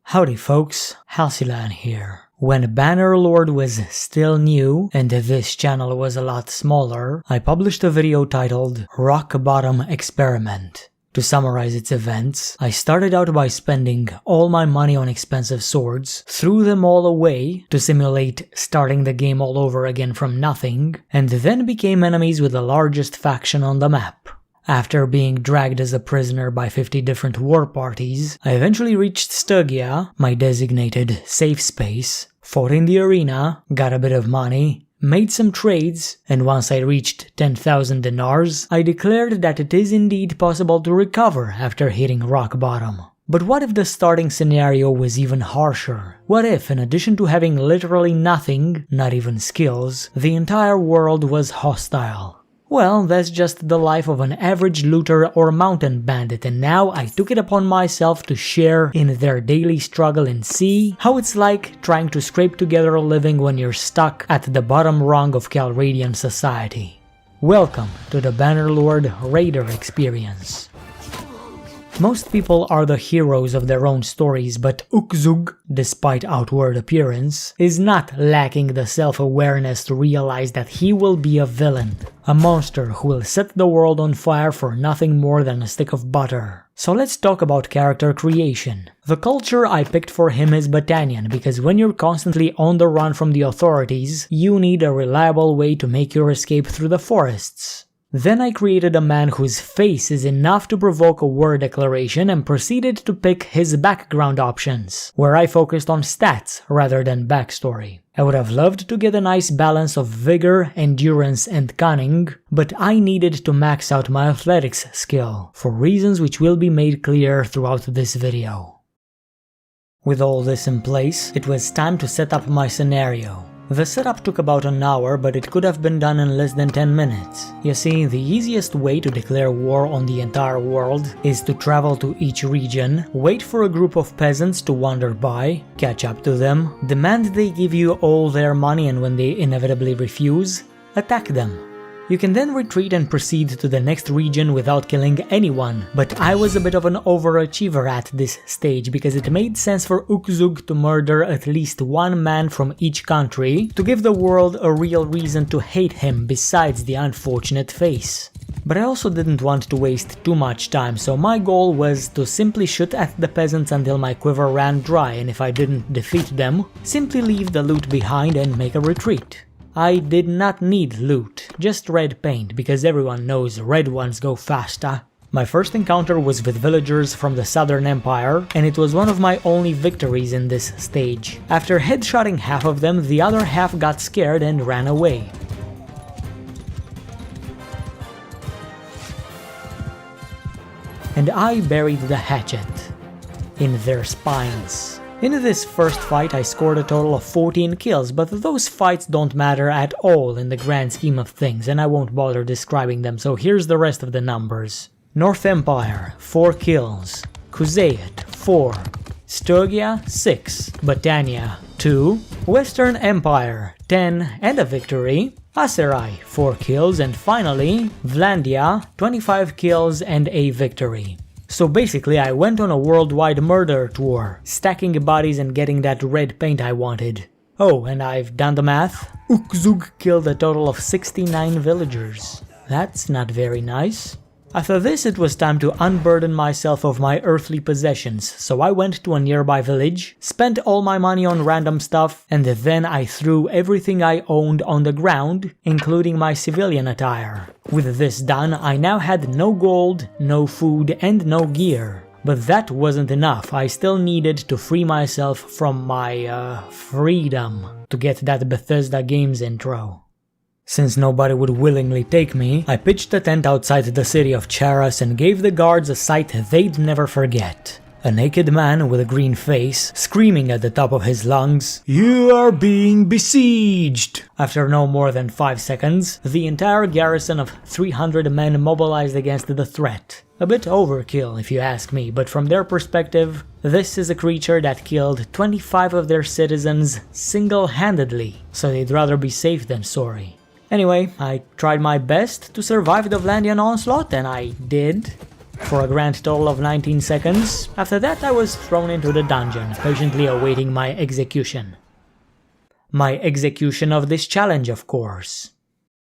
Howdy folks, Halcyon here. When Bannerlord was still new and this channel was a lot smaller, I published a video titled Rock Bottom Experiment. To summarize its events, I started out by spending all my money on expensive swords, threw them all away to simulate starting the game all over again from nothing, and then became enemies with the largest faction on the map. After being dragged as a prisoner by 50 different war parties, I eventually reached Stygia, my designated safe space, fought in the arena, got a bit of money, made some trades, and once I reached 10,000 dinars, I declared that it is indeed possible to recover after hitting rock bottom. But what if the starting scenario was even harsher? What if, in addition to having literally nothing, not even skills, the entire world was hostile? Well, that's just the life of an average looter or mountain bandit, and now I took it upon myself to share in their daily struggle and see how it's like trying to scrape together a living when you're stuck at the bottom rung of Calradian society. Welcome to the Bannerlord Raider experience. Most people are the heroes of their own stories, but Ukzug, despite outward appearance, is not lacking the self-awareness to realize that he will be a villain. A monster who will set the world on fire for nothing more than a stick of butter. So let's talk about character creation. The culture I picked for him is Battanian, because when you're constantly on the run from the authorities, you need a reliable way to make your escape through the forests. Then I created a man whose face is enough to provoke a war declaration and proceeded to pick his background options, where I focused on stats rather than backstory. I would have loved to get a nice balance of vigor, endurance, and cunning, but I needed to max out my athletics skill, for reasons which will be made clear throughout this video. With all this in place, it was time to set up my scenario. The setup took about an hour, but it could have been done in less than 10 minutes. You see, the easiest way to declare war on the entire world is to travel to each region, wait for a group of peasants to wander by, catch up to them, demand they give you all their money, and when they inevitably refuse, attack them. You can then retreat and proceed to the next region without killing anyone, but I was a bit of an overachiever at this stage because it made sense for Ukzug to murder at least one man from each country to give the world a real reason to hate him besides the unfortunate face. But I also didn't want to waste too much time, so my goal was to simply shoot at the peasants until my quiver ran dry, and if I didn't defeat them, simply leave the loot behind and make a retreat. I did not need loot, just red paint, because everyone knows red ones go faster. My first encounter was with villagers from the Southern Empire, and it was one of my only victories in this stage. After headshotting half of them, the other half got scared and ran away. And I buried the hatchet in their spines. In this first fight I scored a total of 14 kills, but those fights don't matter at all in the grand scheme of things, and I won't bother describing them, so here's the rest of the numbers. North Empire, 4 kills. Kuzeyat, 4. Stygia, 6. Battania, 2. Western Empire, 10 and a victory. Aserai, 4 kills, and finally, Vlandia, 25 kills and a victory. So basically I went on a worldwide murder tour, stacking bodies and getting that red paint I wanted. Oh, and I've done the math. Ukzug killed a total of 69 villagers. That's not very nice. After this it was time to unburden myself of my earthly possessions, so I went to a nearby village, spent all my money on random stuff, and then I threw everything I owned on the ground, including my civilian attire. With this done, I now had no gold, no food, and no gear. But that wasn't enough, I still needed to free myself from my, freedom, to get that Bethesda Games intro. Since nobody would willingly take me, I pitched a tent outside the city of Charas and gave the guards a sight they'd never forget. A naked man with a green face, screaming at the top of his lungs, "You are being besieged!" After no more than 5 seconds, the entire garrison of 300 men mobilized against the threat. A bit overkill if you ask me, but from their perspective, this is a creature that killed 25 of their citizens single-handedly, so they'd rather be safe than sorry. Anyway, I tried my best to survive the Vlandian onslaught, and I did. for a grand total of 19 seconds. After that I was thrown into the dungeon, patiently awaiting my execution. My execution of this challenge, of course.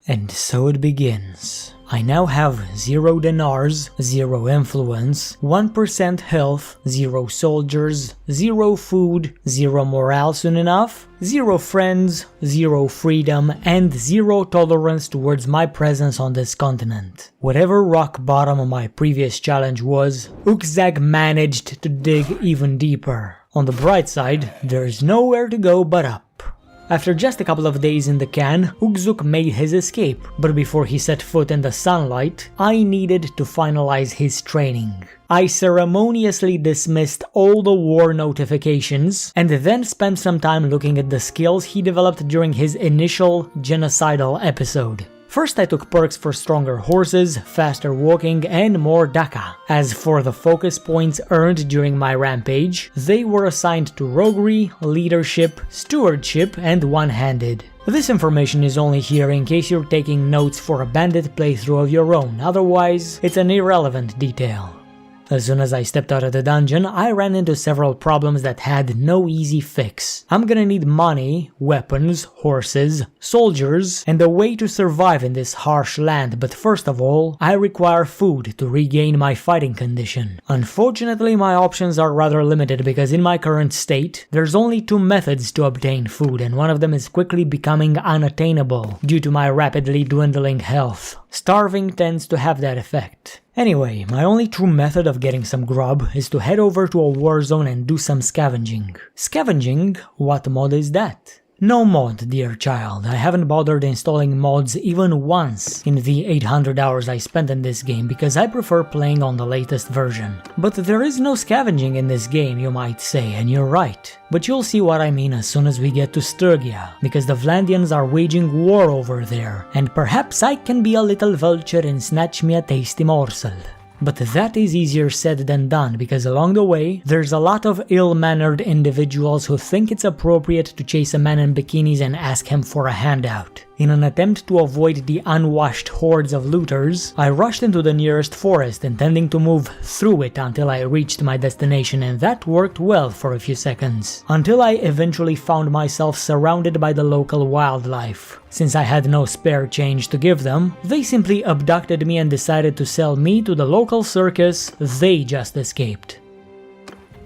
And so it begins. I now have 0 dinars, 0 influence, 1% health, 0 soldiers, 0 food, 0 morale soon enough, 0 friends, 0 freedom, and 0 tolerance towards my presence on this continent. Whatever rock bottom my previous challenge was, Ukzag managed to dig even deeper. On the bright side, there's nowhere to go but up. After just a couple of days in the can, Ukzuk made his escape, but before he set foot in the sunlight, I needed to finalize his training. I ceremoniously dismissed all the war notifications, and then spent some time looking at the skills he developed during his initial genocidal episode. First I took perks for stronger horses, faster walking, and more Daka. As for the focus points earned during my rampage, they were assigned to roguery, leadership, stewardship, and one-handed. This information is only here in case you're taking notes for a bandit playthrough of your own, otherwise it's an irrelevant detail. As soon as I stepped out of the dungeon, I ran into several problems that had no easy fix. I'm gonna need money, weapons, horses, soldiers, and a way to survive in this harsh land, but first of all, I require food to regain my fighting condition. Unfortunately, my options are rather limited because in my current state, there's only 2 methods to obtain food, and one of them is quickly becoming unattainable due to my rapidly dwindling health. Starving tends to have that effect. Anyway, my only true method of getting some grub is to head over to a war zone and do some scavenging. Scavenging? What mod is that? No mod, dear child. I haven't bothered installing mods even once in the 800 hours I spent in this game because I prefer playing on the latest version. But there is no scavenging in this game, you might say, and you're right. But you'll see what I mean as soon as we get to Sturgia, because the Vlandians are waging war over there, and perhaps I can be a little vulture and snatch me a tasty morsel. But that is easier said than done, because along the way, there's a lot of ill-mannered individuals who think it's appropriate to chase a man in bikinis and ask him for a handout. In an attempt to avoid the unwashed hordes of looters, I rushed into the nearest forest, intending to move through it until I reached my destination, and that worked well for a few seconds, until I eventually found myself surrounded by the local wildlife. Since I had no spare change to give them, they simply abducted me and decided to sell me to the local circus they just escaped.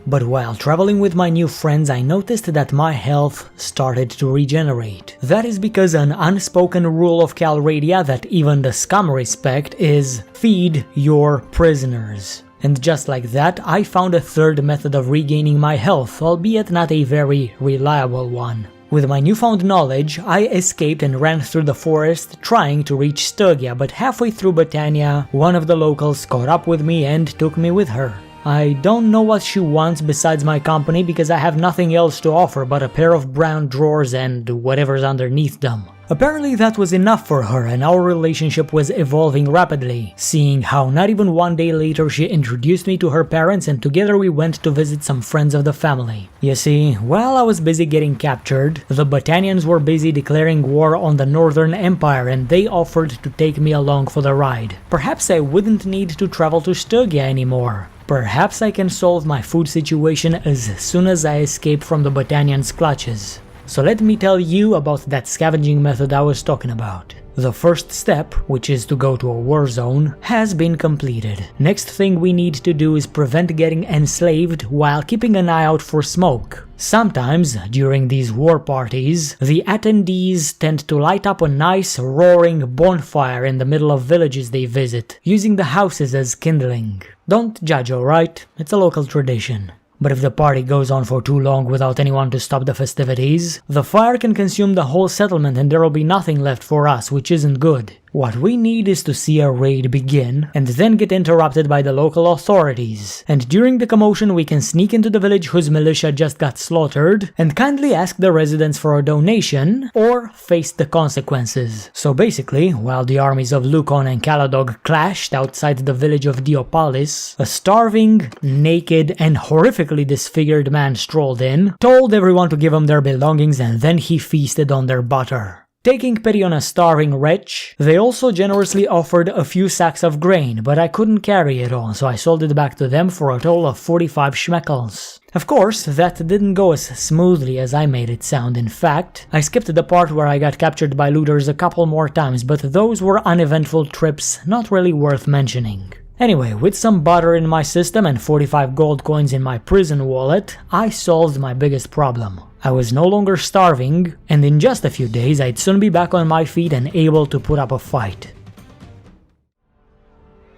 But while traveling with my new friends, I noticed that my health started to regenerate. That is because an unspoken rule of Calradia that even the scum respect is feed your prisoners. And just like that, I found a third method of regaining my health, albeit not a very reliable one. With my newfound knowledge, I escaped and ran through the forest trying to reach Sturgia, but halfway through Botania, one of the locals caught up with me and took me with her. I don't know what she wants besides my company because I have nothing else to offer but a pair of brown drawers and whatever's underneath them. Apparently that was enough for her and our relationship was evolving rapidly, seeing how not even one day later she introduced me to her parents and together we went to visit some friends of the family. You see, while I was busy getting captured, the Botanians were busy declaring war on the Northern Empire and they offered to take me along for the ride. Perhaps I wouldn't need to travel to Sturgia anymore. Perhaps I can solve my food situation as soon as I escape from the Botanians' clutches. So let me tell you about that scavenging method I was talking about. The first step, which is to go to a war zone, has been completed. Next thing we need to do is prevent getting enslaved while keeping an eye out for smoke. Sometimes, during these war parties, the attendees tend to light up a nice roaring bonfire in the middle of villages they visit, using the houses as kindling. Don't judge, alright? It's a local tradition. But if the party goes on for too long without anyone to stop the festivities, the fire can consume the whole settlement and there will be nothing left for us, which isn't good. What we need is to see a raid begin, and then get interrupted by the local authorities. And during the commotion we can sneak into the village whose militia just got slaughtered, and kindly ask the residents for a donation, or face the consequences. So basically, while the armies of Lukon and Caladog clashed outside the village of Diopalis, a starving, naked, and horrifically disfigured man strolled in, told everyone to give him their belongings, and then he feasted on their butter. Taking pity on a starving wretch, they also generously offered a few sacks of grain, but I couldn't carry it all, so I sold it back to them for a total of 45 schmeckels. Of course, that didn't go as smoothly as I made it sound. In fact, I skipped the part where I got captured by looters a couple more times, but those were uneventful trips, not really worth mentioning. Anyway, with some butter in my system and 45 gold coins in my prison wallet, I solved my biggest problem. I was no longer starving, and in just a few days I'd soon be back on my feet and able to put up a fight.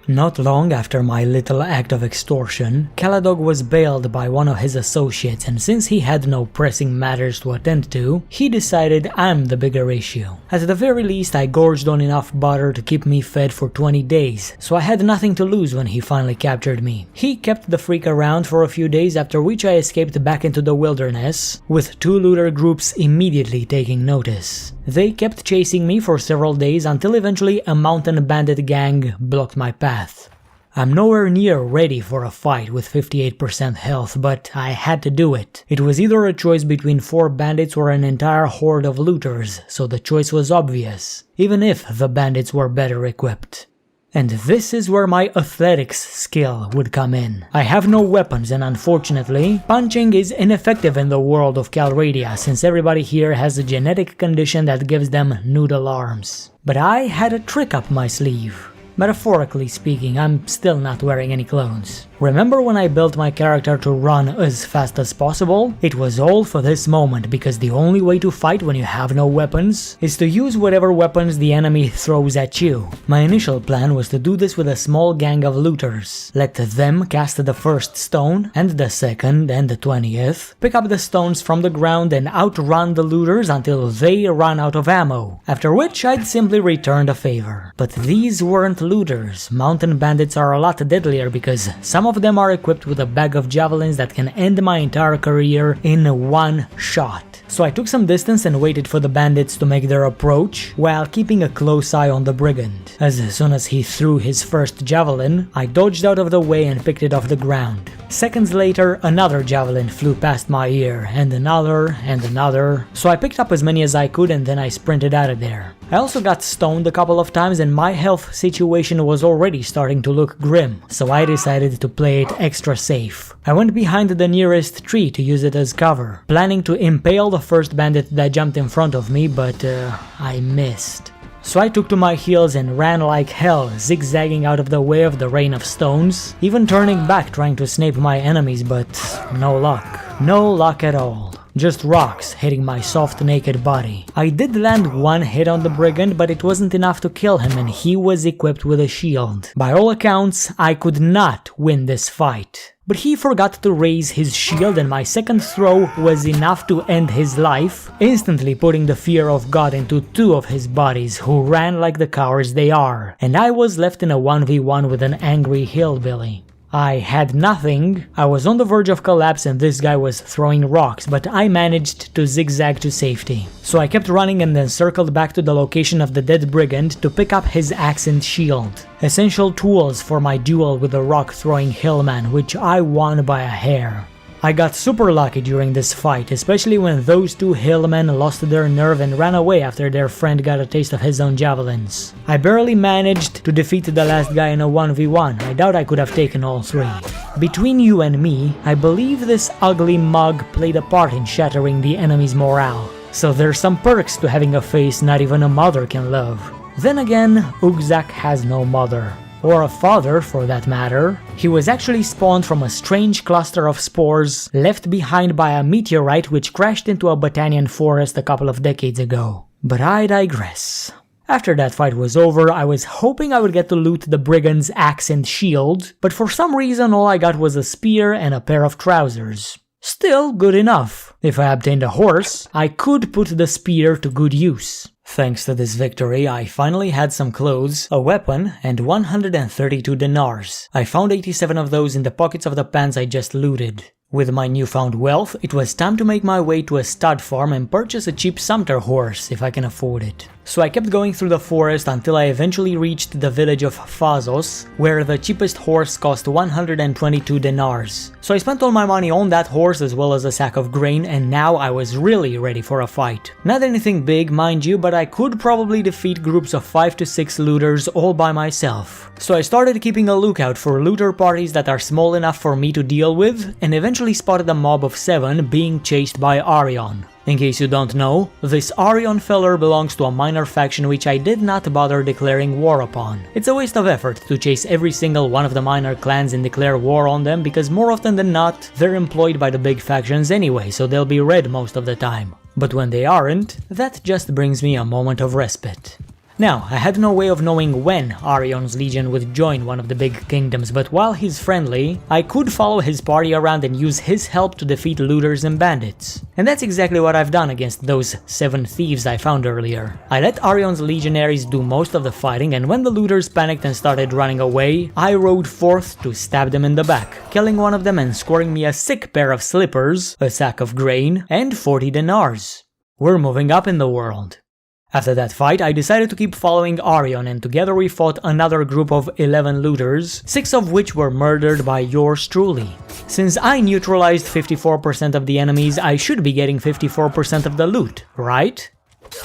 Not long after my little act of extortion, Caladog was bailed by one of his associates, and since he had no pressing matters to attend to, he decided I'm the bigger issue. At the very least, I gorged on enough butter to keep me fed for 20 days, so I had nothing to lose when he finally captured me. He kept the freak around for a few days, after which I escaped back into the wilderness, with 2 looter groups immediately taking notice. They kept chasing me for several days until eventually a mountain bandit gang blocked my path. I'm nowhere near ready for a fight with 58% health, but I had to do it. It was either a choice between 4 bandits or an entire horde of looters, so the choice was obvious, even if the bandits were better equipped. And this is where my athletics skill would come in. I have no weapons, and unfortunately, punching is ineffective in the world of Calradia, since everybody here has a genetic condition that gives them noodle arms. But I had a trick up my sleeve. Metaphorically speaking, I'm still not wearing any clothes. Remember when I built my character to run as fast as possible? It was all for this moment, because the only way to fight when you have no weapons is to use whatever weapons the enemy throws at you. My initial plan was to do this with a small gang of looters. Let them cast the first stone, and the second, and the 20th, pick up the stones from the ground and outrun the looters until they run out of ammo, after which I'd simply return the favor. But these weren't looters. Mountain bandits are a lot deadlier because some of them are equipped with a bag of javelins that can end my entire career in one shot. So I took some distance and waited for the bandits to make their approach, while keeping a close eye on the brigand. As soon as he threw his first javelin, I dodged out of the way and picked it off the ground. Seconds later, another javelin flew past my ear, and another, so I picked up as many as I could and then I sprinted out of there. I also got stoned a couple of times and my health situation was already starting to look grim, so I decided to play it extra safe. I went behind the nearest tree to use it as cover, planning to impale the first bandit that jumped in front of me, but I missed. So I took to my heels and ran like hell, zigzagging out of the way of the rain of stones, even turning back trying to snipe my enemies, but no luck. No luck at all. Just rocks hitting my soft naked body. I did land one hit on the brigand, but it wasn't enough to kill him, and he was equipped with a shield. By all accounts, I could not win this fight. But he forgot to raise his shield, and my second throw was enough to end his life, instantly putting the fear of God into 2 of his buddies, who ran like the cowards they are, and I was left in a 1v1 with an angry hillbilly. I had nothing, I was on the verge of collapse and this guy was throwing rocks, but I managed to zigzag to safety. So I kept running and then circled back to the location of the dead brigand to pick up his axe and shield. Essential tools for my duel with the rock-throwing hillman, which I won by a hair. I got super lucky during this fight, especially when those 2 hillmen lost their nerve and ran away after their friend got a taste of his own javelins. I barely managed to defeat the last guy in a 1v1, I doubt I could have taken all 3. Between you and me, I believe this ugly mug played a part in shattering the enemy's morale. So there's some perks to having a face not even a mother can love. Then again, Ugzak has no mother. Or a father, for that matter. He was actually spawned from a strange cluster of spores left behind by a meteorite which crashed into a Botanian forest a couple of decades ago. But I digress. After that fight was over, I was hoping I would get to loot the brigand's axe and shield, but for some reason all I got was a spear and a pair of trousers. Still good enough. If I obtained a horse, I could put the spear to good use. Thanks to this victory, I finally had some clothes, a weapon, and 132 dinars. I found 87 of those in the pockets of the pants I just looted. With my newfound wealth, it was time to make my way to a stud farm and purchase a cheap sumpter horse if I can afford it. So I kept going through the forest until I eventually reached the village of Fazos, where the cheapest horse cost 122 dinars. So I spent all my money on that horse as well as a sack of grain, and now I was really ready for a fight. Not anything big, mind you, but I could probably defeat groups of 5 to 6 looters all by myself. So I started keeping a lookout for looter parties that are small enough for me to deal with, and eventually spotted a mob of 7 being chased by Arion. In case you don't know, this Arion feller belongs to a minor faction which I did not bother declaring war upon. It's a waste of effort to chase every single one of the minor clans and declare war on them, because more often than not, they're employed by the big factions anyway, so they'll be red most of the time. But when they aren't, that just brings me a moment of respite. Now, I had no way of knowing when Arion's legion would join one of the big kingdoms, but while he's friendly, I could follow his party around and use his help to defeat looters and bandits. And that's exactly what I've done against those 7 thieves I found earlier. I let Arion's legionaries do most of the fighting, and when the looters panicked and started running away, I rode forth to stab them in the back, killing one of them and scoring me a sick pair of slippers, a sack of grain, and 40 dinars. We're moving up in the world. After that fight, I decided to keep following Arion, and together we fought another group of 11 looters, 6 of which were murdered by yours truly. Since I neutralized 54% of the enemies, I should be getting 54% of the loot, right?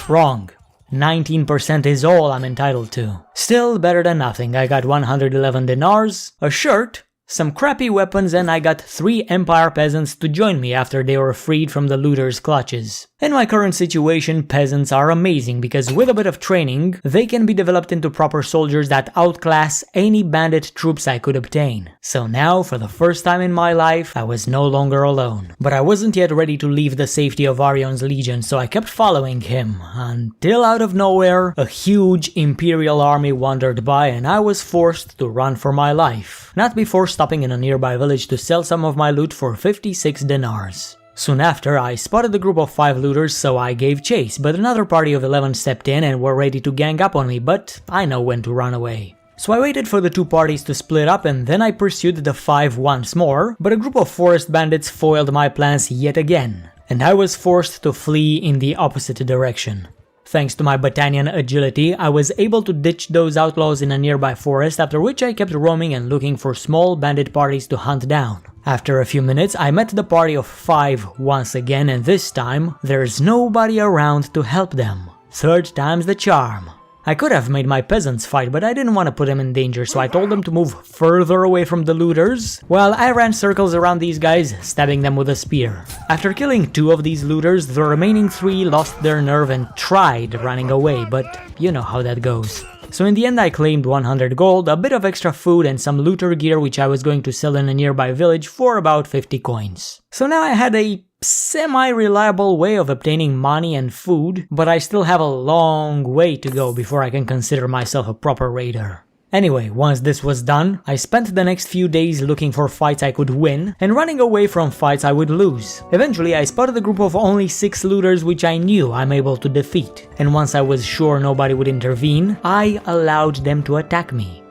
Wrong. 19% is all I'm entitled to. Still better than nothing. I got 111 dinars, a shirt, some crappy weapons, and I got 3 Empire peasants to join me after they were freed from the looters' clutches. In my current situation, peasants are amazing because with a bit of training, they can be developed into proper soldiers that outclass any bandit troops I could obtain. So now, for the first time in my life, I was no longer alone. But I wasn't yet ready to leave the safety of Arion's legion, so I kept following him, until out of nowhere, a huge Imperial army wandered by and I was forced to run for my life. Not before stopping in a nearby village to sell some of my loot for 56 dinars. Soon after, I spotted a group of 5 looters, so I gave chase, but another party of 11 stepped in and were ready to gang up on me, but I know when to run away. So I waited for the 2 parties to split up, and then I pursued the 5 once more, but a group of forest bandits foiled my plans yet again, and I was forced to flee in the opposite direction. Thanks to my Battanian agility, I was able to ditch those outlaws in a nearby forest, after which I kept roaming and looking for small bandit parties to hunt down. After a few minutes, I met the party of 5 once again, and this time, there's nobody around to help them. 3rd time's the charm. I could have made my peasants fight, but I didn't want to put them in danger, so I told them to move further away from the looters, while I ran circles around these guys, stabbing them with a spear. After killing 2 of these looters, the remaining 3 lost their nerve and tried running away, but you know how that goes. So in the end I claimed 100 gold, a bit of extra food and some looter gear which I was going to sell in a nearby village for about 50 coins. So now I had a semi-reliable way of obtaining money and food, but I still have a long way to go before I can consider myself a proper raider. Anyway, once this was done, I spent the next few days looking for fights I could win and running away from fights I would lose. Eventually, I spotted a group of only 6 looters which I knew I'm able to defeat, and once I was sure nobody would intervene, I allowed them to attack me.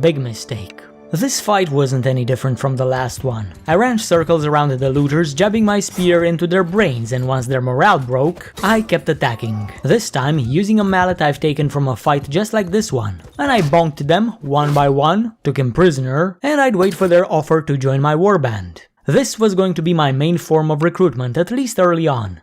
Big mistake. This fight wasn't any different from the last one. I ran circles around the looters, jabbing my spear into their brains, and once their morale broke, I kept attacking. This time, using a mallet I've taken from a fight just like this one. And I bonked them, one by one, took him prisoner, and I'd wait for their offer to join my warband. This was going to be my main form of recruitment, at least early on.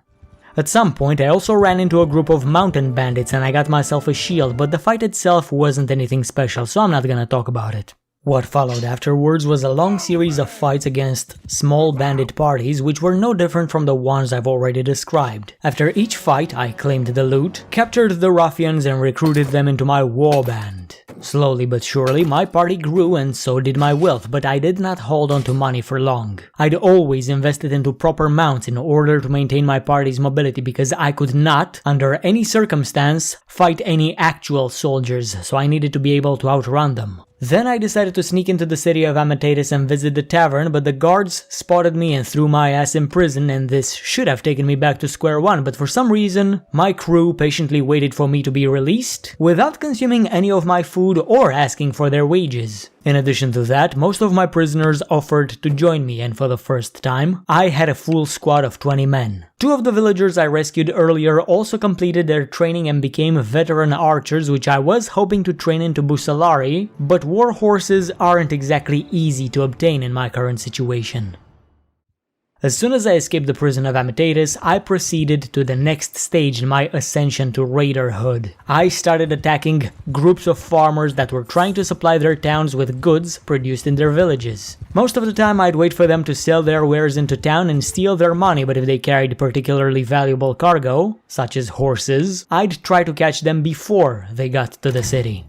At some point, I also ran into a group of mountain bandits and I got myself a shield, but the fight itself wasn't anything special, so I'm not gonna talk about it. What followed afterwards was a long series of fights against small bandit parties which were no different from the ones I've already described. After each fight, I claimed the loot, captured the ruffians and recruited them into my warband. Slowly but surely, my party grew and so did my wealth, but I did not hold on to money for long. I'd always invested into proper mounts in order to maintain my party's mobility because I could not, under any circumstance, fight any actual soldiers, so I needed to be able to outrun them. Then I decided to sneak into the city of Amatatus and visit the tavern, but the guards spotted me and threw my ass in prison, and this should have taken me back to square one, but for some reason, my crew patiently waited for me to be released, without consuming any of my food or asking for their wages. In addition to that, most of my prisoners offered to join me, and for the first time, I had a full squad of 20 men. 2 of the villagers I rescued earlier also completed their training and became veteran archers, which I was hoping to train into Busalari, but war horses aren't exactly easy to obtain in my current situation. As soon as I escaped the prison of Amitatis, I proceeded to the next stage in my ascension to raiderhood. I started attacking groups of farmers that were trying to supply their towns with goods produced in their villages. Most of the time I'd wait for them to sell their wares into town and steal their money, but if they carried particularly valuable cargo, such as horses, I'd try to catch them before they got to the city.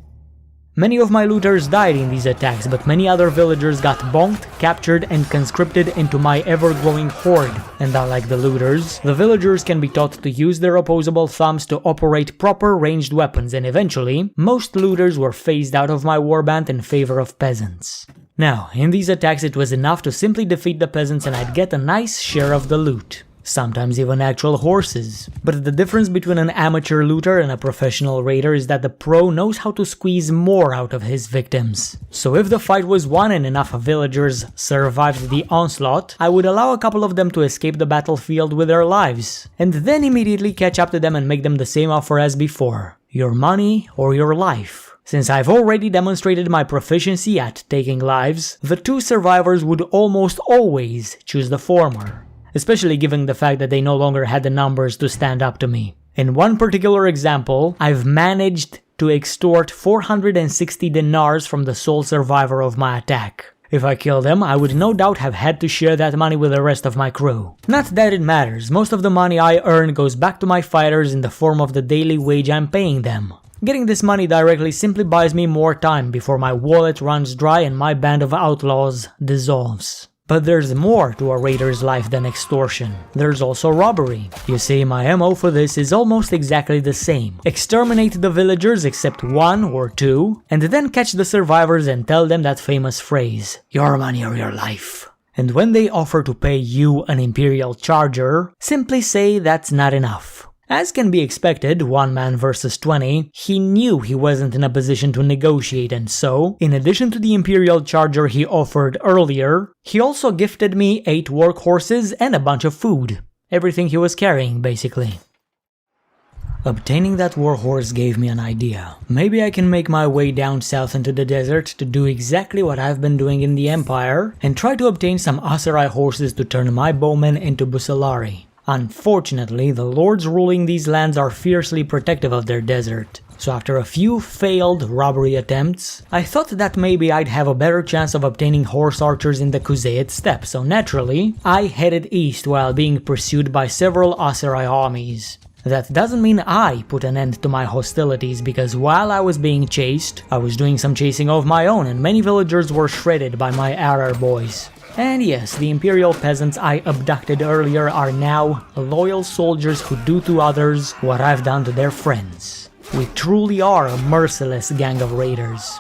Many of my looters died in these attacks, but many other villagers got bonked, captured, and conscripted into my ever-growing horde. And unlike the looters, the villagers can be taught to use their opposable thumbs to operate proper ranged weapons, and eventually, most looters were phased out of my warband in favor of peasants. Now, in these attacks it was enough to simply defeat the peasants and I'd get a nice share of the loot. Sometimes even actual horses. But the difference between an amateur looter and a professional raider is that the pro knows how to squeeze more out of his victims. So if the fight was won and enough villagers survived the onslaught, I would allow a couple of them to escape the battlefield with their lives, and then immediately catch up to them and make them the same offer as before: your money or your life. Since I've already demonstrated my proficiency at taking lives, the two survivors would almost always choose the former. Especially given the fact that they no longer had the numbers to stand up to me. In one particular example, I've managed to extort 460 dinars from the sole survivor of my attack. If I killed him, I would no doubt have had to share that money with the rest of my crew. Not that it matters, most of the money I earn goes back to my fighters in the form of the daily wage I'm paying them. Getting this money directly simply buys me more time before my wallet runs dry and my band of outlaws dissolves. But there's more to a raider's life than extortion. There's also robbery. You see, my MO for this is almost exactly the same. Exterminate the villagers except one or two, and then catch the survivors and tell them that famous phrase, "Your money or your life." And when they offer to pay you an imperial charger, simply say that's not enough. As can be expected, 1 man versus 20, he knew he wasn't in a position to negotiate, and so, in addition to the imperial charger he offered earlier, he also gifted me 8 workhorses and a bunch of food. Everything he was carrying, basically. Obtaining that warhorse gave me an idea. Maybe I can make my way down south into the desert to do exactly what I've been doing in the Empire, and try to obtain some Aserai horses to turn my bowmen into Busalari. Unfortunately, the lords ruling these lands are fiercely protective of their desert, so after a few failed robbery attempts, I thought that maybe I'd have a better chance of obtaining horse archers in the Kuzeyid steppe, so naturally, I headed east while being pursued by several Aserai armies. That doesn't mean I put an end to my hostilities, because while I was being chased, I was doing some chasing of my own and many villagers were shredded by my Arar boys. And yes, the imperial peasants I abducted earlier are now loyal soldiers who do to others what I've done to their friends. We truly are a merciless gang of raiders.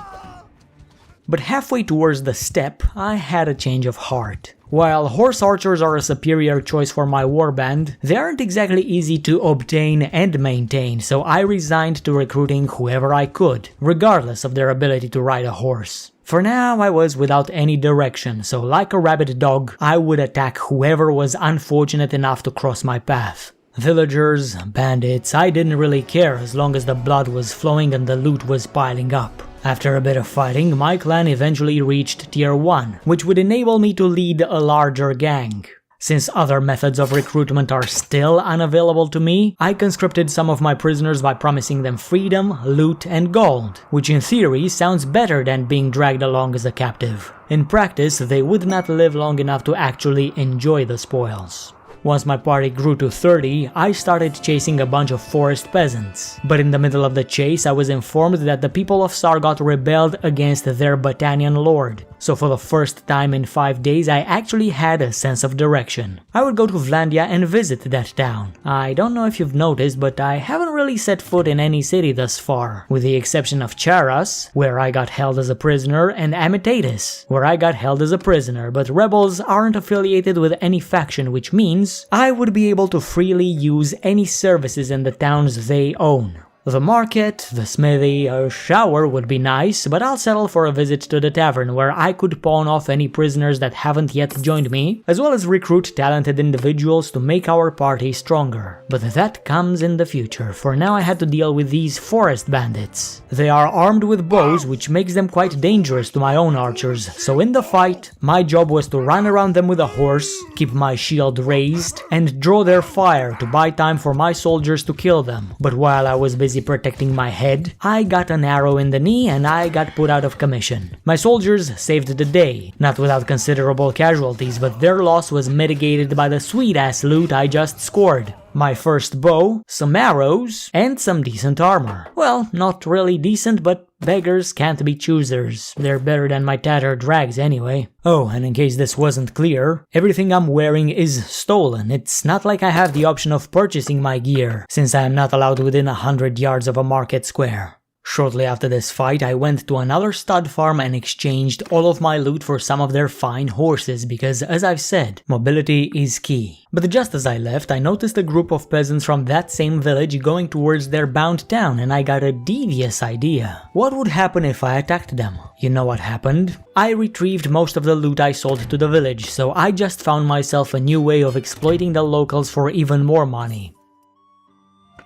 But halfway towards the steppe, I had a change of heart. While horse archers are a superior choice for my warband, they aren't exactly easy to obtain and maintain, so I resigned to recruiting whoever I could, regardless of their ability to ride a horse. For now, I was without any direction, so like a rabid dog, I would attack whoever was unfortunate enough to cross my path. Villagers, bandits, I didn't really care as long as the blood was flowing and the loot was piling up. After a bit of fighting, my clan eventually reached tier 1, which would enable me to lead a larger gang. Since other methods of recruitment are still unavailable to me, I conscripted some of my prisoners by promising them freedom, loot, and gold, which in theory sounds better than being dragged along as a captive. In practice, they would not live long enough to actually enjoy the spoils. Once my party grew to 30, I started chasing a bunch of forest peasants. But in the middle of the chase, I was informed that the people of Sargot rebelled against their Battanian lord. So for the first time in 5 days, I actually had a sense of direction. I would go to Vlandia and visit that town. I don't know if you've noticed, but I haven't really set foot in any city thus far, with the exception of Charas, where I got held as a prisoner, and Amitatis, where I got held as a prisoner, but rebels aren't affiliated with any faction, which means I would be able to freely use any services in the towns they own. The market, the smithy, a shower would be nice, but I'll settle for a visit to the tavern where I could pawn off any prisoners that haven't yet joined me, as well as recruit talented individuals to make our party stronger. But that comes in the future. For now I had to deal with these forest bandits. They are armed with bows, which makes them quite dangerous to my own archers, so in the fight, my job was to run around them with a horse, keep my shield raised, and draw their fire to buy time for my soldiers to kill them. But while I was busy protecting my head, I got an arrow in the knee and I got put out of commission. My soldiers saved the day, not without considerable casualties, but their loss was mitigated by the sweet-ass loot I just scored. My first bow, some arrows, and some decent armor. Well, not really decent, but beggars can't be choosers. They're better than my tattered rags anyway. Oh, and in case this wasn't clear, everything I'm wearing is stolen. It's not like I have the option of purchasing my gear, since I am not allowed within 100 yards of a market square. Shortly after this fight, I went to another stud farm and exchanged all of my loot for some of their fine horses because, as I've said, mobility is key. But just as I left, I noticed a group of peasants from that same village going towards their bound town, and I got a devious idea. What would happen if I attacked them? You know what happened? I retrieved most of the loot I sold to the village, so I just found myself a new way of exploiting the locals for even more money.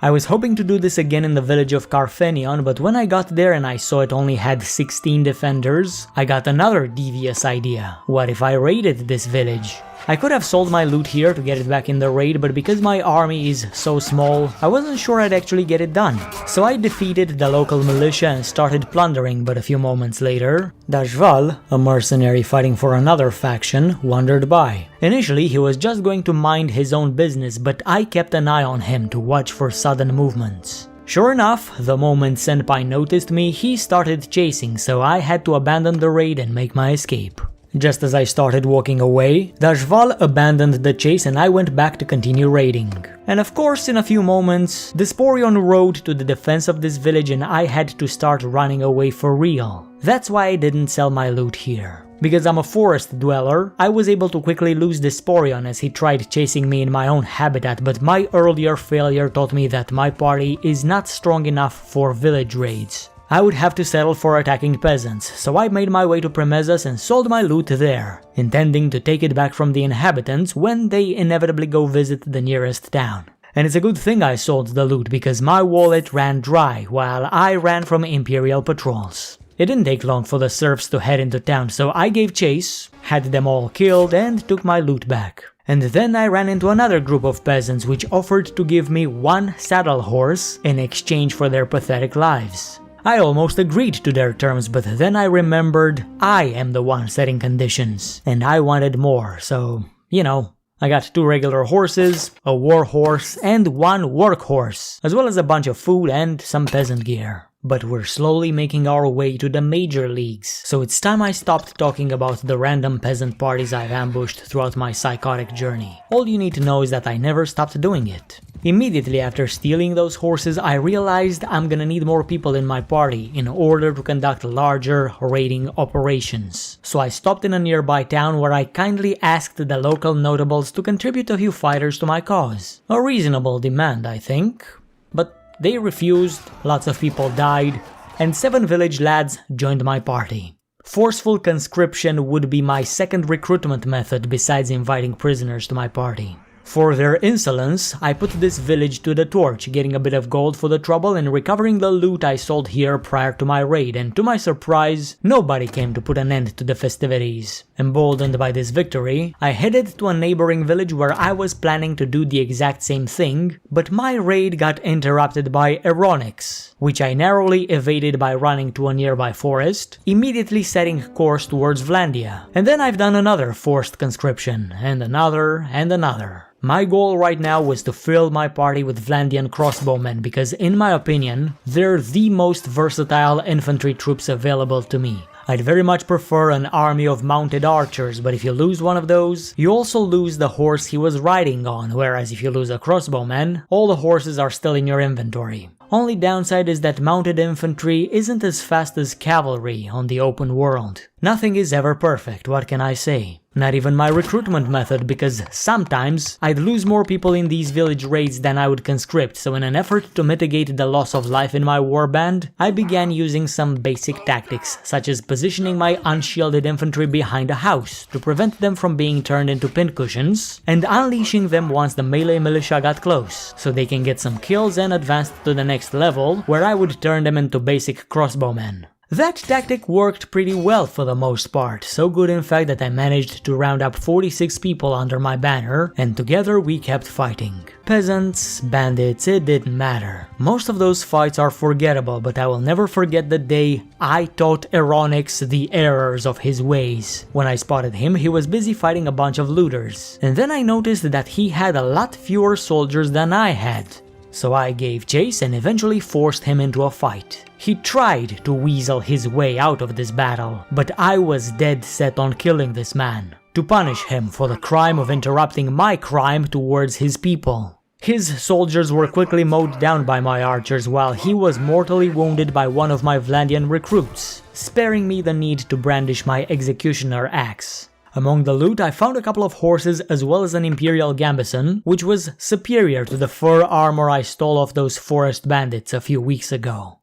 I was hoping to do this again in the village of Carfenion, but when I got there and I saw it only had 16 defenders, I got another devious idea. What if I raided this village? I could have sold my loot here to get it back in the raid, but because my army is so small, I wasn't sure I'd actually get it done. So I defeated the local militia and started plundering, but a few moments later, Dajval, a mercenary fighting for another faction, wandered by. Initially, he was just going to mind his own business, but I kept an eye on him to watch for sudden movements. Sure enough, the moment Senpai noticed me, he started chasing, so I had to abandon the raid and make my escape. Just as I started walking away, Dajval abandoned the chase and I went back to continue raiding. And of course, in a few moments, Desporion rode to the defense of this village and I had to start running away for real. That's why I didn't sell my loot here. Because I'm a forest dweller, I was able to quickly lose Desporion as he tried chasing me in my own habitat, but my earlier failure taught me that my party is not strong enough for village raids. I would have to settle for attacking peasants, so I made my way to Premezas and sold my loot there, intending to take it back from the inhabitants when they inevitably go visit the nearest town. And it's a good thing I sold the loot because my wallet ran dry while I ran from Imperial patrols. It didn't take long for the serfs to head into town, so I gave chase, had them all killed, and took my loot back. And then I ran into another group of peasants which offered to give me 1 saddle horse in exchange for their pathetic lives. I almost agreed to their terms, but then I remembered I am the one setting conditions, and I wanted more, so, you know, I got 2 regular horses, a war horse, and 1 work horse, as well as a bunch of food and some peasant gear. But we're slowly making our way to the major leagues, so it's time I stopped talking about the random peasant parties I've ambushed throughout my psychotic journey. All you need to know is that I never stopped doing it. Immediately after stealing those horses, I realized I'm gonna need more people in my party in order to conduct larger raiding operations. So I stopped in a nearby town where I kindly asked the local notables to contribute a few fighters to my cause. A reasonable demand, I think. But they refused, lots of people died, and 7 village lads joined my party. Forceful conscription would be my second recruitment method besides inviting prisoners to my party. For their insolence, I put this village to the torch, getting a bit of gold for the trouble and recovering the loot I sold here prior to my raid, and to my surprise, nobody came to put an end to the festivities. Emboldened by this victory, I headed to a neighboring village where I was planning to do the exact same thing, but my raid got interrupted by Eronix, which I narrowly evaded by running to a nearby forest, immediately setting course towards Vlandia. And then I've done another forced conscription, and another, and another. My goal right now was to fill my party with Vlandian crossbowmen because, in my opinion, they're the most versatile infantry troops available to me. I'd very much prefer an army of mounted archers, but if you lose one of those, you also lose the horse he was riding on, whereas if you lose a crossbowman, all the horses are still in your inventory. Only downside is that mounted infantry isn't as fast as cavalry on the open world. Nothing is ever perfect, what can I say? Not even my recruitment method, because sometimes I'd lose more people in these village raids than I would conscript, so in an effort to mitigate the loss of life in my warband, I began using some basic tactics, such as positioning my unshielded infantry behind a house to prevent them from being turned into pincushions, and unleashing them once the melee militia got close, so they can get some kills and advance to the next level, where I would turn them into basic crossbowmen. That tactic worked pretty well for the most part, so good in fact that I managed to round up 46 people under my banner, and together we kept fighting. Peasants, bandits, it didn't matter. Most of those fights are forgettable, but I will never forget the day I taught Eronix the errors of his ways. When I spotted him, he was busy fighting a bunch of looters, and then I noticed that he had a lot fewer soldiers than I had. So I gave chase and eventually forced him into a fight. He tried to weasel his way out of this battle, but I was dead set on killing this man, to punish him for the crime of interrupting my crime towards his people. His soldiers were quickly mowed down by my archers while he was mortally wounded by one of my Vlandian recruits, sparing me the need to brandish my executioner axe. Among the loot I found a couple of horses as well as an Imperial Gambeson, which was superior to the fur armor I stole off those forest bandits a few weeks ago.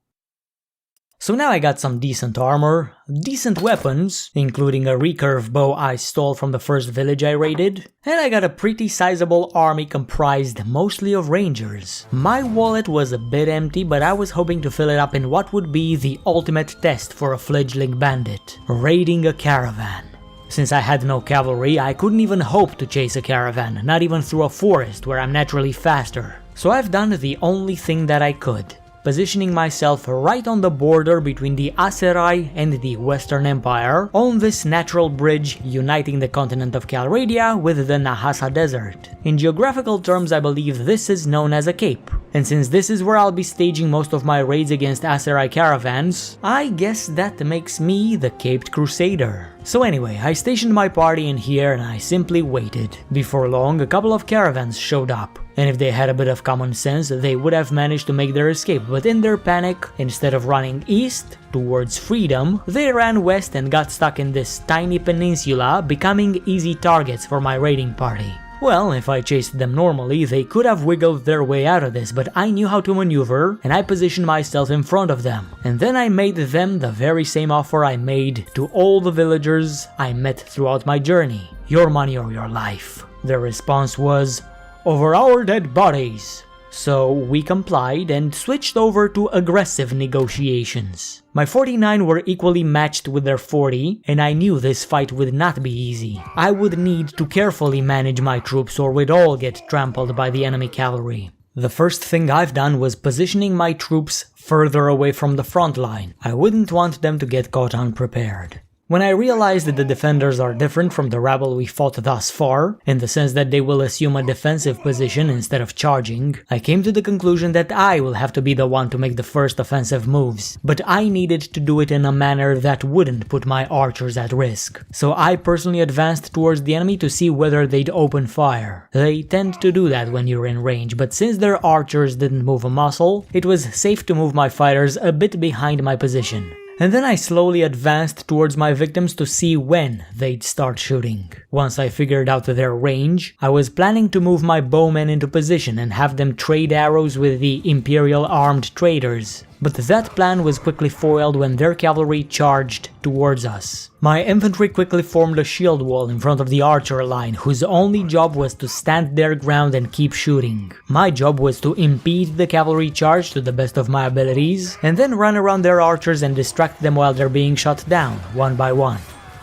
So now I got some decent armor, decent weapons, including a recurve bow I stole from the first village I raided, and I got a pretty sizable army comprised mostly of rangers. My wallet was a bit empty, but I was hoping to fill it up in what would be the ultimate test for a fledgling bandit, raiding a caravan. Since I had no cavalry, I couldn't even hope to chase a caravan, not even through a forest where I'm naturally faster. So I've done the only thing that I could, positioning myself right on the border between the Aserai and the Western Empire, on this natural bridge uniting the continent of Calradia with the Nahasa Desert. In geographical terms, I believe this is known as a cape, and since this is where I'll be staging most of my raids against Aserai caravans, I guess that makes me the Caped Crusader. So anyway, I stationed my party in here and I simply waited. Before long, a couple of caravans showed up, and if they had a bit of common sense, they would have managed to make their escape, but in their panic, instead of running east towards freedom, they ran west and got stuck in this tiny peninsula, becoming easy targets for my raiding party. Well, if I chased them normally, they could have wiggled their way out of this, but I knew how to maneuver, and I positioned myself in front of them. And then I made them the very same offer I made to all the villagers I met throughout my journey. Your money or your life. Their response was, "Over our dead bodies." So we complied and switched over to aggressive negotiations. My 49 were equally matched with their 40, and I knew this fight would not be easy. I would need to carefully manage my troops or we'd all get trampled by the enemy cavalry. The first thing I've done was positioning my troops further away from the front line. I wouldn't want them to get caught unprepared. When I realized that the defenders are different from the rabble we fought thus far, in the sense that they will assume a defensive position instead of charging, I came to the conclusion that I will have to be the one to make the first offensive moves, but I needed to do it in a manner that wouldn't put my archers at risk. So I personally advanced towards the enemy to see whether they'd open fire. They tend to do that when you're in range, but since their archers didn't move a muscle, it was safe to move my fighters a bit behind my position. And then I slowly advanced towards my victims to see when they'd start shooting. Once I figured out their range, I was planning to move my bowmen into position and have them trade arrows with the Imperial armed traders. But that plan was quickly foiled when their cavalry charged towards us. My infantry quickly formed a shield wall in front of the archer line, whose only job was to stand their ground and keep shooting. My job was to impede the cavalry charge to the best of my abilities, and then run around their archers and distract them while they're being shot down, one by one.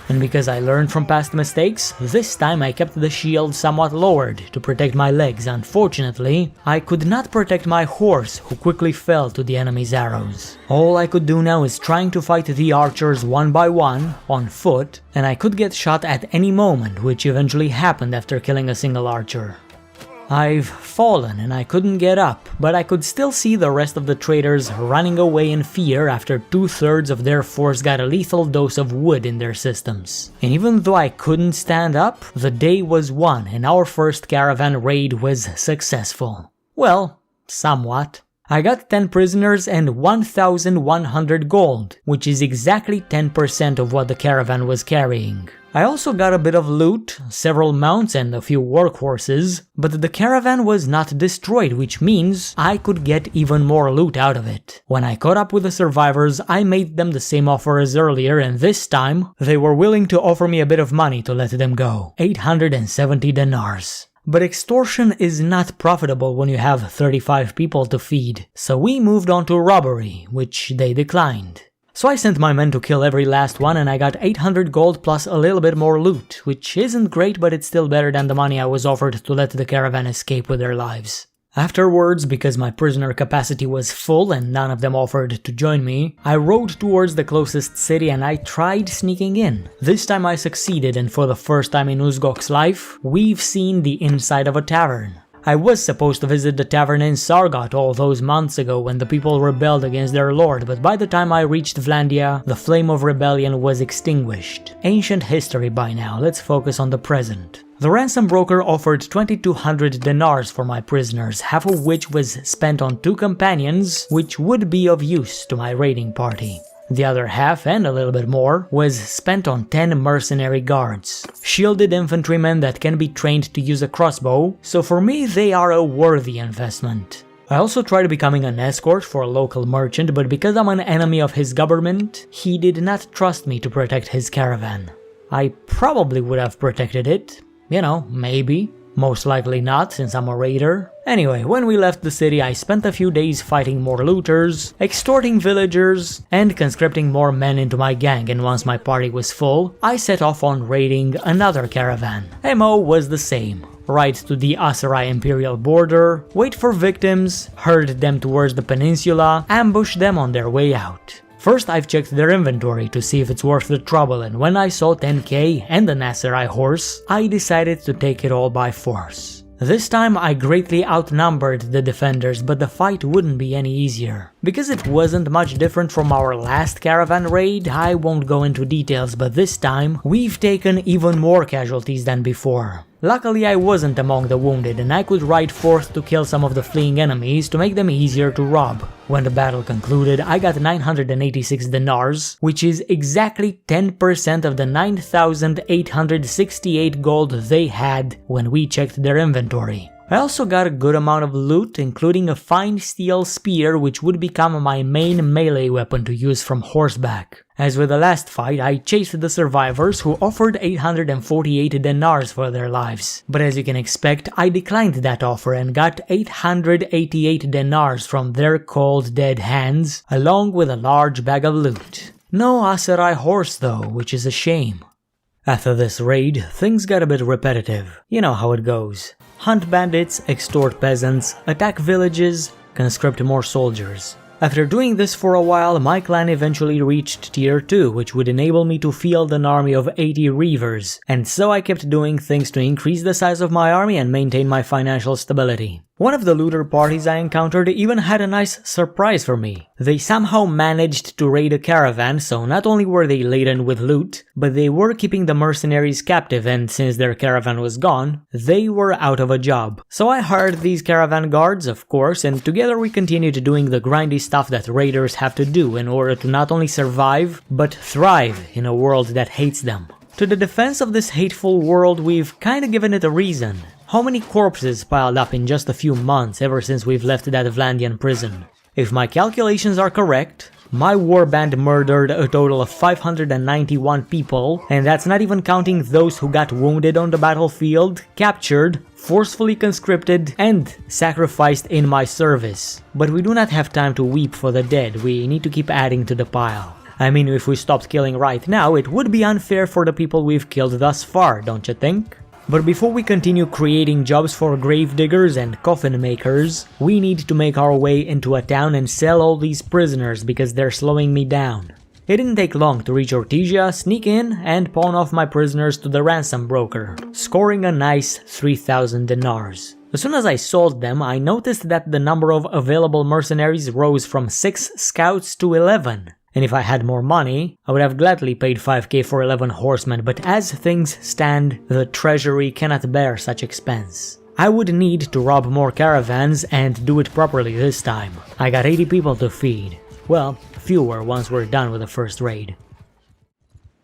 And because I learned from past mistakes, this time I kept the shield somewhat lowered to protect my legs. Unfortunately, I could not protect my horse, who quickly fell to the enemy's arrows. All I could do now is trying to fight the archers one by one, on foot, and I could get shot at any moment, which eventually happened after killing a single archer. I've fallen and I couldn't get up, but I could still see the rest of the traders running away in fear after 2/3 of their force got a lethal dose of wood in their systems. And even though I couldn't stand up, the day was won and our first caravan raid was successful. Well, somewhat. I got 10 prisoners and 1,100 gold, which is exactly 10% of what the caravan was carrying. I also got a bit of loot, several mounts and a few workhorses, but the caravan was not destroyed, which means I could get even more loot out of it. When I caught up with the survivors, I made them the same offer as earlier, and this time they were willing to offer me a bit of money to let them go. 870 dinars. But extortion is not profitable when you have 35 people to feed, so we moved on to robbery, which they declined. So I sent my men to kill every last one, and I got 800 gold plus a little bit more loot, which isn't great, but it's still better than the money I was offered to let the caravan escape with their lives. Afterwards, because my prisoner capacity was full and none of them offered to join me, I rode towards the closest city and I tried sneaking in. This time I succeeded, and for the first time in Uzgok's life, we've seen the inside of a tavern. I was supposed to visit the tavern in Sargot all those months ago when the people rebelled against their lord, but by the time I reached Vlandia, the flame of rebellion was extinguished. Ancient history by now, let's focus on the present. The ransom broker offered 2200 dinars for my prisoners, half of which was spent on 2 companions, which would be of use to my raiding party. The other half, and a little bit more, was spent on 10 mercenary guards, shielded infantrymen that can be trained to use a crossbow, so for me they are a worthy investment. I also tried becoming an escort for a local merchant, but because I'm an enemy of his government, he did not trust me to protect his caravan. I probably would have protected it, you know, maybe. Most likely not, since I'm a raider. Anyway, when we left the city, I spent a few days fighting more looters, extorting villagers, and conscripting more men into my gang, and once my party was full, I set off on raiding another caravan. MO was the same. Ride to the Aserai Imperial border, wait for victims, herd them towards the peninsula, ambush them on their way out. First, I've checked their inventory to see if it's worth the trouble, and when I saw 10k and an Aserai horse, I decided to take it all by force. This time I greatly outnumbered the defenders, but the fight wouldn't be any easier. Because it wasn't much different from our last caravan raid, I won't go into details, but this time we've taken even more casualties than before. Luckily I wasn't among the wounded, and I could ride forth to kill some of the fleeing enemies to make them easier to rob. When the battle concluded, I got 986 dinars, which is exactly 10% of the 9,868 gold they had when we checked their inventory. I also got a good amount of loot, including a fine steel spear which would become my main melee weapon to use from horseback. As with the last fight, I chased the survivors who offered 848 dinars for their lives. But as you can expect, I declined that offer and got 888 dinars from their cold dead hands, along with a large bag of loot. No Aserai horse though, which is a shame. After this raid, things got a bit repetitive. You know how it goes. Hunt bandits, extort peasants, attack villages, conscript more soldiers. After doing this for a while, my clan eventually reached tier 2, which would enable me to field an army of 80 reavers, and so I kept doing things to increase the size of my army and maintain my financial stability. One of the looter parties I encountered even had a nice surprise for me. They somehow managed to raid a caravan, so not only were they laden with loot, but they were keeping the mercenaries captive, and since their caravan was gone, they were out of a job. So I hired these caravan guards, of course, and together we continued doing the grindy stuff that raiders have to do in order to not only survive, but thrive in a world that hates them. To the defense of this hateful world, we've kinda given it a reason. How many corpses piled up in just a few months ever since we've left that Vlandian prison? If my calculations are correct, my warband murdered a total of 591 people, and that's not even counting those who got wounded on the battlefield, captured, forcefully conscripted, and sacrificed in my service. But we do not have time to weep for the dead, we need to keep adding to the pile. I mean, if we stopped killing right now, it would be unfair for the people we've killed thus far, don't you think? But before we continue creating jobs for gravediggers and coffin makers, we need to make our way into a town and sell all these prisoners because they're slowing me down. It didn't take long to reach Ortygia, sneak in, and pawn off my prisoners to the ransom broker, scoring a nice 3,000 dinars. As soon as I sold them, I noticed that the number of available mercenaries rose from 6 scouts to 11. And if I had more money, I would have gladly paid 5k for 11 horsemen, but as things stand, the treasury cannot bear such expense. I would need to rob more caravans and do it properly this time. I got 80 people to feed. Well, fewer once we're done with the first raid.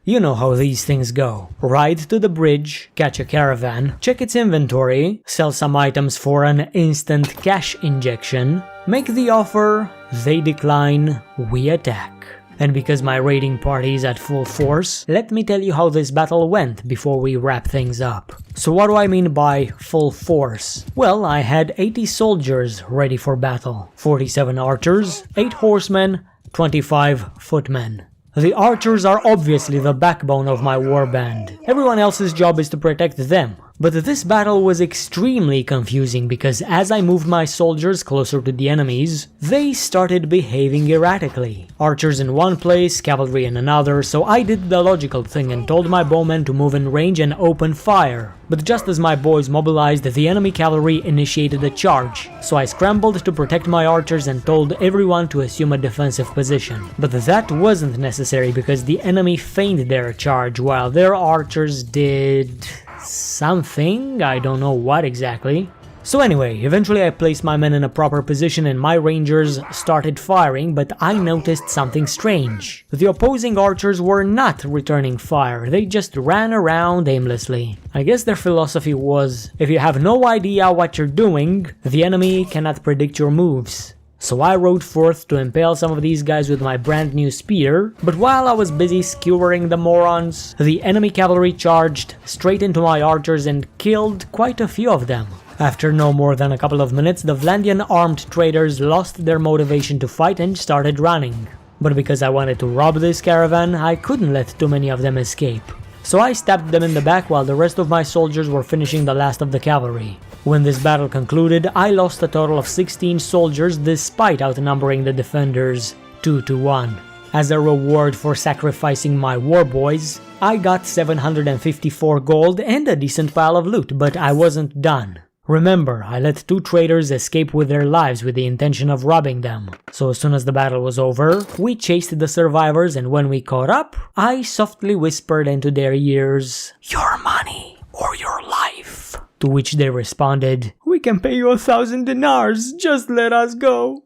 You know how these things go. Ride to the bridge, catch a caravan, check its inventory, sell some items for an instant cash injection, make the offer, they decline, we attack. And because my raiding party is at full force, let me tell you how this battle went before we wrap things up. So what do I mean by full force? Well, I had 80 soldiers ready for battle, 47 archers, 8 horsemen, 25 footmen. The archers are obviously the backbone of my warband. Everyone else's job is to protect them. But this battle was extremely confusing because as I moved my soldiers closer to the enemies, they started behaving erratically. Archers in one place, cavalry in another, so I did the logical thing and told my bowmen to move in range and open fire. But just as my boys mobilized, the enemy cavalry initiated a charge, so I scrambled to protect my archers and told everyone to assume a defensive position. But that wasn't necessary because the enemy feigned their charge while their archers did something, I don't know what exactly. So anyway, eventually I placed my men in a proper position and my rangers started firing, but I noticed something strange. The opposing archers were not returning fire, they just ran around aimlessly. I guess their philosophy was, if you have no idea what you're doing, the enemy cannot predict your moves. So I rode forth to impale some of these guys with my brand new spear, but while I was busy skewering the morons, the enemy cavalry charged straight into my archers and killed quite a few of them. After no more than a couple of minutes, the Vlandian armed traders lost their motivation to fight and started running. But because I wanted to rob this caravan, I couldn't let too many of them escape. So I stabbed them in the back while the rest of my soldiers were finishing the last of the cavalry. When this battle concluded, I lost a total of 16 soldiers despite outnumbering the defenders 2-1. As a reward for sacrificing my war boys, I got 754 gold and a decent pile of loot, but I wasn't done. Remember, I let 2 traders escape with their lives with the intention of robbing them. So as soon as the battle was over, we chased the survivors, and when we caught up, I softly whispered into their ears, "Your money or your life." To which they responded, "We can pay you 1,000 dinars, just let us go."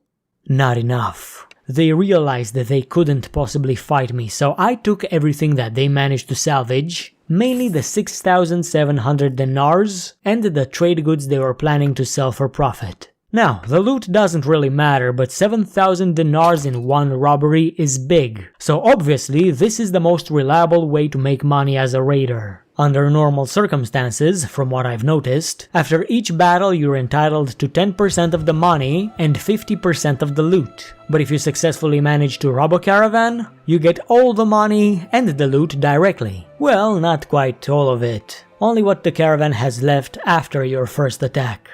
Not enough. They realized that they couldn't possibly fight me, so I took everything that they managed to salvage, mainly the 6,700 dinars and the trade goods they were planning to sell for profit. Now, the loot doesn't really matter, but 7,000 dinars in one robbery is big, so obviously this is the most reliable way to make money as a raider. Under normal circumstances, from what I've noticed, after each battle you're entitled to 10% of the money and 50% of the loot. But if you successfully manage to rob a caravan, you get all the money and the loot directly. Well, not quite all of it. Only what the caravan has left after your first attack.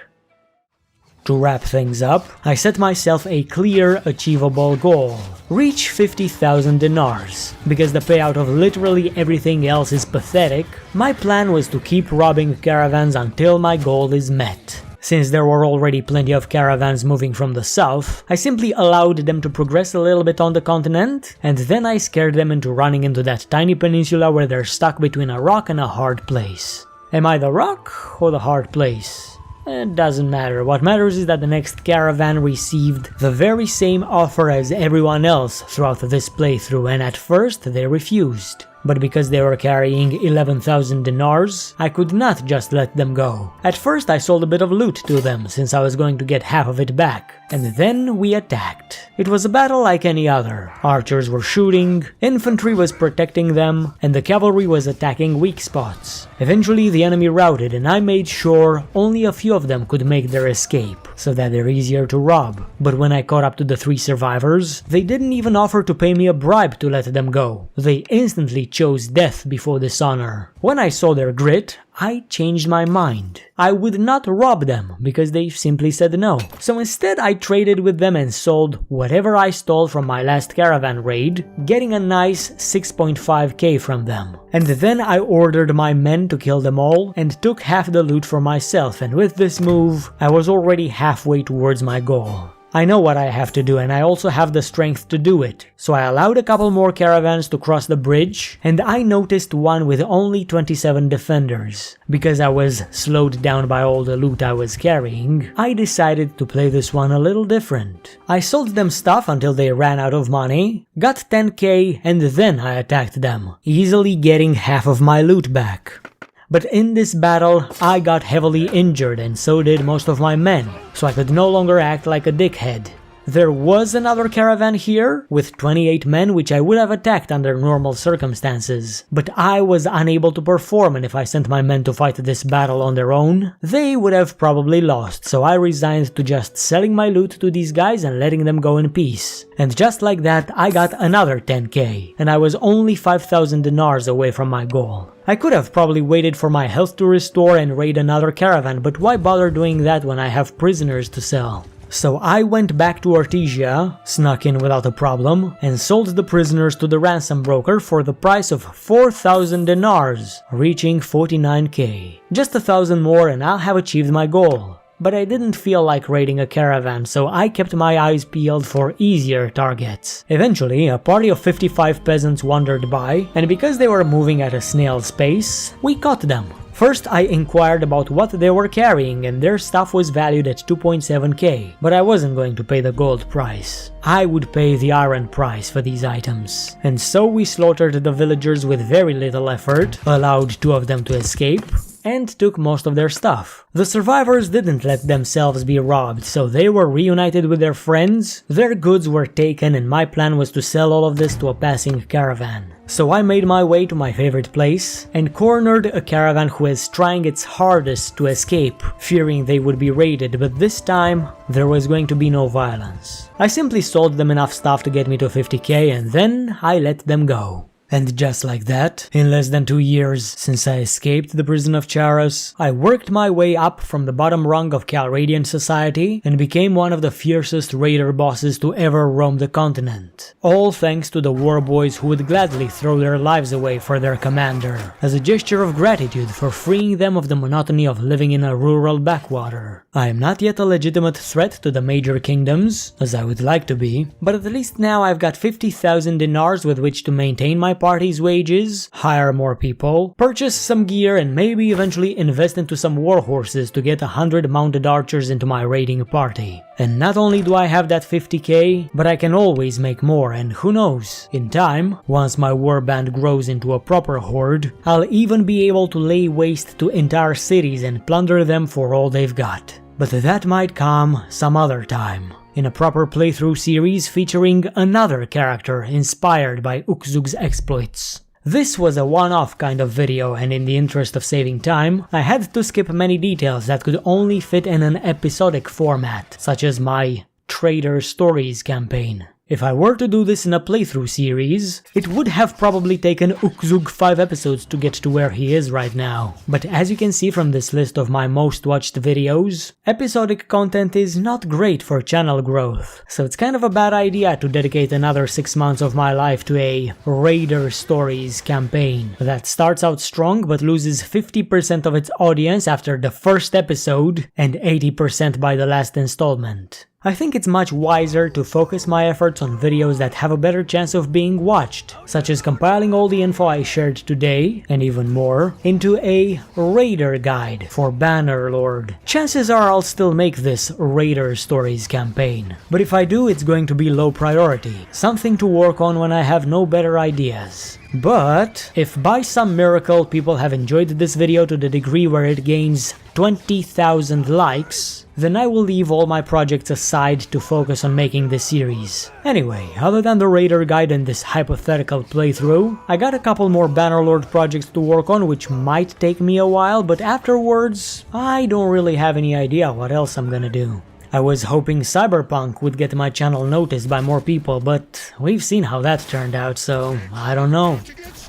To wrap things up, I set myself a clear, achievable goal. Reach 50,000 dinars. Because the payout of literally everything else is pathetic, my plan was to keep robbing caravans until my goal is met. Since there were already plenty of caravans moving from the south, I simply allowed them to progress a little bit on the continent, and then I scared them into running into that tiny peninsula where they're stuck between a rock and a hard place. Am I the rock or the hard place? It doesn't matter. What matters is that the next caravan received the very same offer as everyone else throughout this playthrough, and at first they refused. But because they were carrying 11,000 dinars, I could not just let them go. At first I sold a bit of loot to them, since I was going to get half of it back. And then we attacked. It was a battle like any other. Archers were shooting, infantry was protecting them, and the cavalry was attacking weak spots. Eventually the enemy routed, and I made sure only a few of them could make their escape, so that they're easier to rob. But when I caught up to the 3 survivors, they didn't even offer to pay me a bribe to let them go. They instantly chose death before dishonor. When I saw their grit, I changed my mind. I would not rob them because they simply said no. So instead I traded with them and sold whatever I stole from my last caravan raid, getting a nice 6.5k from them. And then I ordered my men to kill them all and took half the loot for myself, and with this move I was already halfway towards my goal. I know what I have to do, and I also have the strength to do it. So I allowed a couple more caravans to cross the bridge, and I noticed one with only 27 defenders. Because I was slowed down by all the loot I was carrying, I decided to play this one a little different. I sold them stuff until they ran out of money, got 10k, and then I attacked them, easily getting half of my loot back. But in this battle, I got heavily injured and so did most of my men, so I could no longer act like a dickhead. There was another caravan here, with 28 men which I would have attacked under normal circumstances, but I was unable to perform, and if I sent my men to fight this battle on their own, they would have probably lost, so I resigned to just selling my loot to these guys and letting them go in peace. And just like that, I got another 10k, and I was only 5,000 dinars away from my goal. I could have probably waited for my health to restore and raid another caravan, but why bother doing that when I have prisoners to sell? So I went back to Artesia, snuck in without a problem, and sold the prisoners to the ransom broker for the price of 4,000 dinars, reaching 49k. Just 1,000 more and I'll have achieved my goal. But I didn't feel like raiding a caravan, so I kept my eyes peeled for easier targets. Eventually, a party of 55 peasants wandered by, and because they were moving at a snail's pace, we caught them. First, I inquired about what they were carrying, and their stuff was valued at 2.7k, but I wasn't going to pay the gold price. I would pay the iron price for these items. And so we slaughtered the villagers with very little effort, allowed 2 of them to escape, and took most of their stuff. The survivors didn't let themselves be robbed, so they were reunited with their friends, their goods were taken, and my plan was to sell all of this to a passing caravan. So I made my way to my favorite place, and cornered a caravan who was trying its hardest to escape, fearing they would be raided, but this time there was going to be no violence. I simply sold them enough stuff to get me to 50k, and then I let them go. And just like that, in less than 2 years since I escaped the prison of Charos, I worked my way up from the bottom rung of Calradian society and became one of the fiercest raider bosses to ever roam the continent. All thanks to the war boys who would gladly throw their lives away for their commander, as a gesture of gratitude for freeing them of the monotony of living in a rural backwater. I am not yet a legitimate threat to the major kingdoms, as I would like to be, but at least now I've got 50,000 dinars with which to maintain my party's wages, hire more people, purchase some gear, and maybe eventually invest into some war horses to get 100 mounted archers into my raiding party. And not only do I have that 50k, but I can always make more, and who knows, in time, once my warband grows into a proper horde, I'll even be able to lay waste to entire cities and plunder them for all they've got. But that might come some other time, in a proper playthrough series featuring another character inspired by Ukzug's exploits. This was a one-off kind of video, and in the interest of saving time, I had to skip many details that could only fit in an episodic format, such as my Trader Stories campaign. If I were to do this in a playthrough series, it would have probably taken Ukzug 5 episodes to get to where he is right now. But as you can see from this list of my most watched videos, episodic content is not great for channel growth, so it's kind of a bad idea to dedicate another 6 months of my life to a Raider Stories campaign that starts out strong but loses 50% of its audience after the first episode and 80% by the last installment. I think it's much wiser to focus my efforts on videos that have a better chance of being watched, such as compiling all the info I shared today, and even more, into a Raider guide for Bannerlord. Chances are I'll still make this Raider Stories campaign, but if I do, it's going to be low priority, something to work on when I have no better ideas. But if by some miracle people have enjoyed this video to the degree where it gains 20,000 likes, then I will leave all my projects aside to focus on making this series. Anyway, other than the Raider guide and this hypothetical playthrough, I got a couple more Bannerlord projects to work on which might take me a while, but afterwards, I don't really have any idea what else I'm gonna do. I was hoping Cyberpunk would get my channel noticed by more people, but we've seen how that turned out, so I don't know.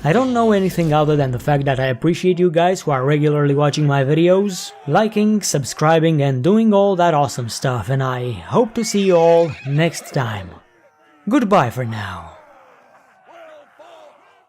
I don't know anything other than the fact that I appreciate you guys who are regularly watching my videos, liking, subscribing, and doing all that awesome stuff, and I hope to see you all next time. Goodbye for now.